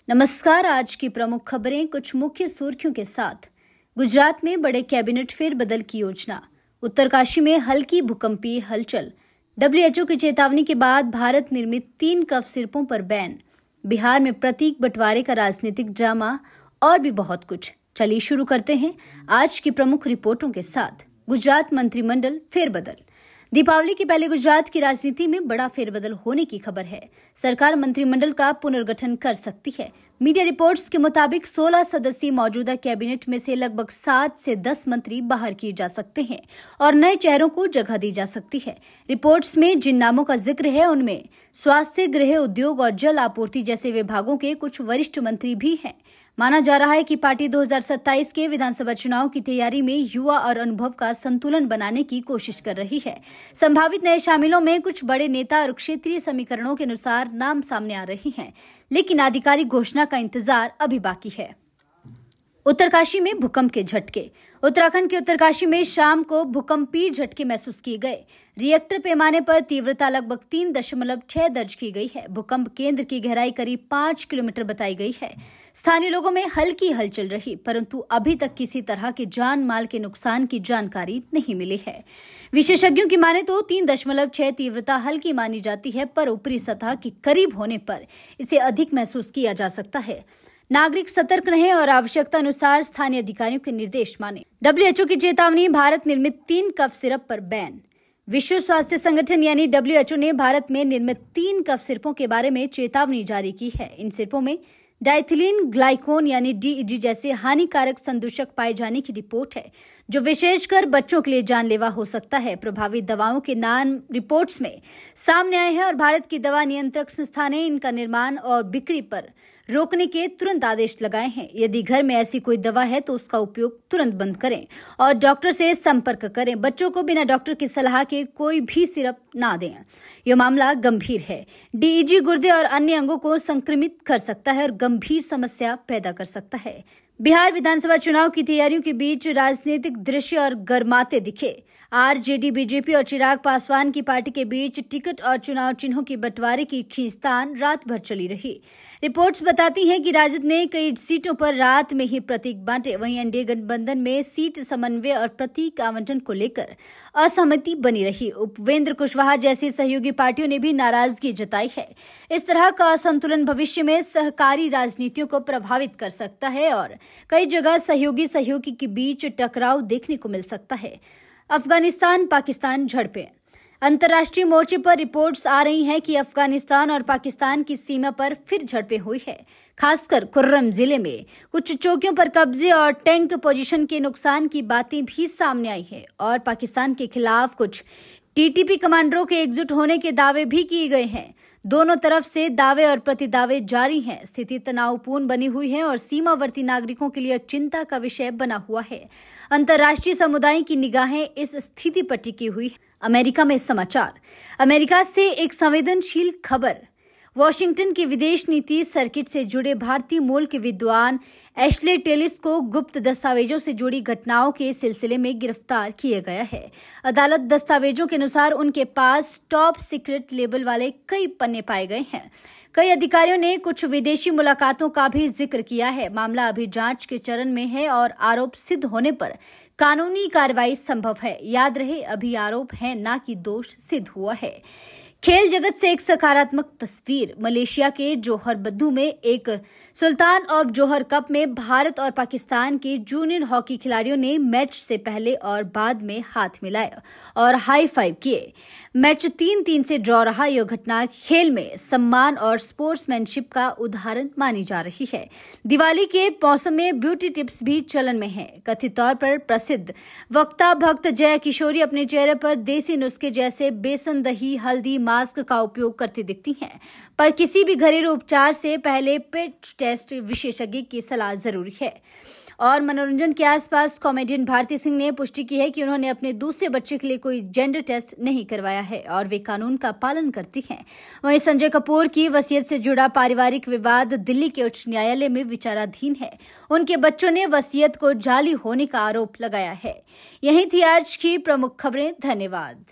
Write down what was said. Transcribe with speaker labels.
Speaker 1: नमस्कार। आज की प्रमुख खबरें कुछ मुख्य सुर्खियों के साथ। गुजरात में बड़े कैबिनेट फेरबदल की योजना। उत्तरकाशी में हल्की भूकंपीय हलचल। डब्ल्यूएचओ की चेतावनी के बाद भारत निर्मित 3 कफ सिरपों पर बैन। बिहार में प्रतीक बंटवारे का राजनीतिक ड्रामा और भी बहुत कुछ। चलिए शुरू करते हैं आज की प्रमुख रिपोर्टों के साथ। गुजरात मंत्रिमंडल फेरबदल। दीपावली के पहले गुजरात की राजनीति में बड़ा फेरबदल होने की खबर है। सरकार मंत्रिमंडल का पुनर्गठन कर सकती है। मीडिया रिपोर्ट्स के मुताबिक 16 सदस्यीय मौजूदा कैबिनेट में से लगभग 7 से 10 मंत्री बाहर किए जा सकते हैं और नए चेहरों को जगह दी जा सकती है। रिपोर्ट्स में जिन नामों का जिक्र है उनमें स्वास्थ्य, गृह, उद्योग और जल आपूर्ति जैसे विभागों के कुछ वरिष्ठ मंत्री भी हैं। माना जा रहा है कि पार्टी 2027 के विधानसभा चुनाव की तैयारी में युवा और अनुभव का संतुलन बनाने की कोशिश कर रही है। संभावित नए शामिलों में कुछ बड़े नेता और क्षेत्रीय समीकरणों के अनुसार नाम सामने आ रहे हैं, लेकिन आधिकारिक घोषणा का इंतजार अभी बाकी है। उत्तरकाशी में भूकंप के झटके। उत्तराखंड के उत्तरकाशी में शाम को भूकंपीय झटके महसूस किए गए। रिएक्टर पैमाने पर तीव्रता लगभग 3.6 दर्ज की गई है। भूकंप केंद्र की गहराई करीब 5 किलोमीटर बताई गई है। स्थानीय लोगों में हल्की हलचल रही, परंतु अभी तक किसी तरह के जान माल के नुकसान की जानकारी नहीं मिली है। विशेषज्ञों की माने तो 3.6 तीव्रता हल्की मानी जाती है, पर ऊपरी सतह के करीब होने पर इसे अधिक महसूस किया जा सकता है। नागरिक सतर्क रहें और आवश्यकता अनुसार स्थानीय अधिकारियों के निर्देश माने। डब्ल्यूएचओ की चेतावनी, भारत निर्मित 3 कफ सिरप पर बैन। विश्व स्वास्थ्य संगठन यानी डब्ल्यूएचओ ने भारत में निर्मित 3 कफ सिरपों के बारे में चेतावनी जारी की है। इन सिरपों में डाइथिलीन ग्लाइकोन यानी डीईजी जैसे हानिकारक संदूषक पाए जाने की रिपोर्ट है, जो विशेषकर बच्चों के लिए जानलेवा हो सकता है। प्रभावित दवाओं के नाम रिपोर्ट्स में सामने आए हैं और भारत की दवा नियंत्रक संस्था ने इनका निर्माण और बिक्री पर रोकने के तुरंत आदेश लगाए हैं। यदि घर में ऐसी कोई दवा है तो उसका उपयोग तुरंत बंद करें और डॉक्टर से संपर्क करें। बच्चों को बिना डॉक्टर की सलाह के कोई भी सिरप ना दें। यह मामला गंभीर है। डीईजी गुर्दे और अन्य अंगों को संक्रमित कर सकता है और गंभीर समस्या पैदा कर सकता है। बिहार विधानसभा चुनाव की तैयारियों के बीच राजनीतिक दृश्य और गर्माते दिखे। आरजेडी, बीजेपी और चिराग पासवान की पार्टी के बीच टिकट और चुनाव चिन्हों के बंटवारे की खींचतान रात भर चली रही। रिपोर्ट्स बताती हैं कि राजद ने कई सीटों पर रात में ही प्रतीक बांटे। वहीं एनडीए गठबंधन में सीट समन्वय और प्रतीक आवंटन को लेकर असहमति बनी रही। उपेंद्र कुशवाहा जैसी सहयोगी पार्टियों ने भी नाराजगी जताई है। इस तरह का असंतुलन भविष्य में सहकारी राजनीतियों को प्रभावित कर सकता है और कई जगह सहयोगी के बीच टकराव देखने को मिल सकता है। अफगानिस्तान पाकिस्तान झड़पें। अंतर्राष्ट्रीय मोर्चे पर रिपोर्ट्स आ रही हैं कि अफगानिस्तान और पाकिस्तान की सीमा पर फिर झड़पें हुई है। खासकर कुर्रम जिले में कुछ चौकियों पर कब्जे और टैंक पोजीशन के नुकसान की बातें भी सामने आई है और पाकिस्तान के खिलाफ कुछ टीटीपी कमांडरों के एकजुट होने के दावे भी किए गए हैं। दोनों तरफ से दावे और प्रतिदावे जारी हैं। स्थिति तनावपूर्ण बनी हुई है और सीमावर्ती नागरिकों के लिए चिंता का विषय बना हुआ है। अंतर्राष्ट्रीय समुदाय की निगाहें इस स्थिति पर टिकी हुई है। अमेरिका में समाचार। अमेरिका से एक संवेदनशील खबर। वॉशिंगटन की विदेश नीति सर्किट से जुड़े भारतीय मूल के विद्वान एशले टेलिस को गुप्त दस्तावेजों से जुड़ी घटनाओं के सिलसिले में गिरफ्तार किया गया है। अदालत दस्तावेजों के अनुसार उनके पास टॉप सीक्रेट लेबल वाले कई पन्ने पाए गए हैं। कई अधिकारियों ने कुछ विदेशी मुलाकातों का भी जिक्र किया है। मामला अभी जांच के चरण में है और आरोप सिद्ध होने पर कानूनी कार्रवाई संभव है। याद रहे, अभी आरोप है, ना कि दोष सिद्ध हुआ है। खेल जगत से एक सकारात्मक तस्वीर। मलेशिया के जोहर बद्दू में एक सुल्तान ऑफ जोहर कप में भारत और पाकिस्तान के जूनियर हॉकी खिलाड़ियों ने मैच से पहले और बाद में हाथ मिलाए और हाई फाइव किए। मैच 3-3 से ड्रॉ रहा। यह घटना खेल में सम्मान और स्पोर्ट्समैनशिप का उदाहरण मानी जा रही है। दिवाली के मौसम में ब्यूटी टिप्स भी चलन में हैं। कथित तौर पर प्रसिद्ध वक्ता भक्त जया किशोरी अपने चेहरे पर देसी नुस्खे जैसे बेसन, दही, हल्दी, मास्क का उपयोग करती दिखती हैं, पर किसी भी घरेलू उपचार से पहले पेट टेस्ट विशेषज्ञ की सलाह जरूरी है। और मनोरंजन के आसपास कॉमेडियन भारती सिंह ने पुष्टि की है कि उन्होंने अपने दूसरे बच्चे के लिए कोई जेंडर टेस्ट नहीं करवाया है और वे कानून का पालन करती हैं। वहीं संजय कपूर की वसीयत से जुड़ा पारिवारिक विवाद दिल्ली के उच्च न्यायालय में विचाराधीन है। उनके बच्चों ने वसीयत को जाली होने का आरोप लगाया है। यही थी आज की प्रमुख खबरें। धन्यवाद।